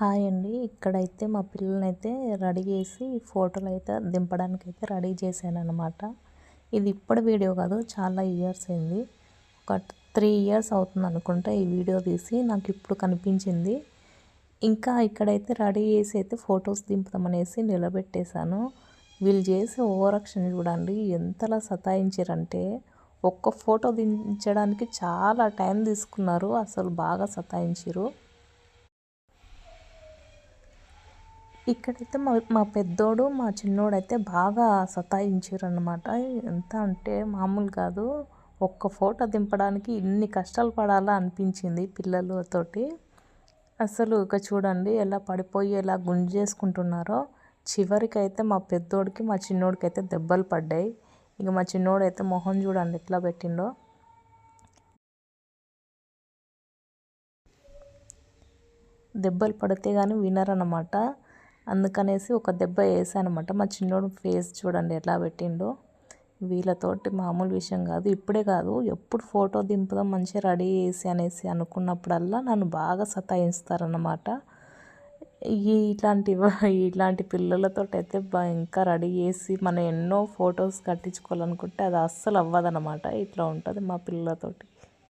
Hi అండి. ఇక్కడైతే మా పిల్లలనైతే రెడీ చేసి ఫోటోలైతే దింపడానికైతే రెడీ చేశాననమాట. ఇది ఇప్పటి వీడియో కాదు, చాలా ఇయర్స్ అయింది. ఒక 3 ఇయర్స్ అవుతుందనుకుంటా ఈ వీడియో తీసి. నాకు ఇప్పుడు కనిపించింది. ఇంకా ఇక్కడైతే రెడీ చేసి అయితే ఫొటోస్ దింపుదామనేసి నిలబెట్టేశాను. వీళ్ళు చేసే ఓవర్ యాక్షన్ చూడండి ఎంతలా సతాయించారంటే, ఒక్క ఫోటో దించడానికి చాలా టైం తీసుకున్నారు. అసలు బాగా సతాయించారు. ఇక్కడైతే మా పెద్దోడు మా చిన్నోడైతే బాగా సతాయించారనమాట. ఎంత అంటే మామూలు కాదు. ఒక్క ఫోటో దింపడానికి ఇన్ని కష్టాలు పడాలా అనిపించింది పిల్లలతోటి. అసలు ఇక చూడండి ఎలా పడిపోయి ఎలా గుంజేసుకుంటున్నారో. చివరికైతే మా పెద్దోడికి మా చిన్నోడికి అయితే దెబ్బలు పడ్డాయి. ఇక మా చిన్నోడైతే మొహం చూడండి ఎట్లా పెట్టిండో. దెబ్బలు పడితే కానీ వినరన్నమాట. అందుకనేసి ఒక దెబ్బ వేసానమాట. మా చిన్నోడు ఫేస్ చూడండి ఎలా పెట్టిండో. వీళ్ళతోటి మామూలు విషయం కాదు. ఇప్పుడే కాదు, ఎప్పుడు ఫోటో దింపుదాం మంచిగా రెడీ చేసి అనేసి అనుకున్నప్పుడల్లా నన్ను బాగా సతాయిస్తారన్నమాట. ఇట్లాంటి పిల్లలతో అయితే ఇంకా రెడీ చేసి మనం ఎన్నో ఫొటోస్ కట్టించుకోవాలనుకుంటే అది అస్సలు అవ్వదన్నమాట. ఇట్లా ఉంటుంది మా పిల్లలతోటి.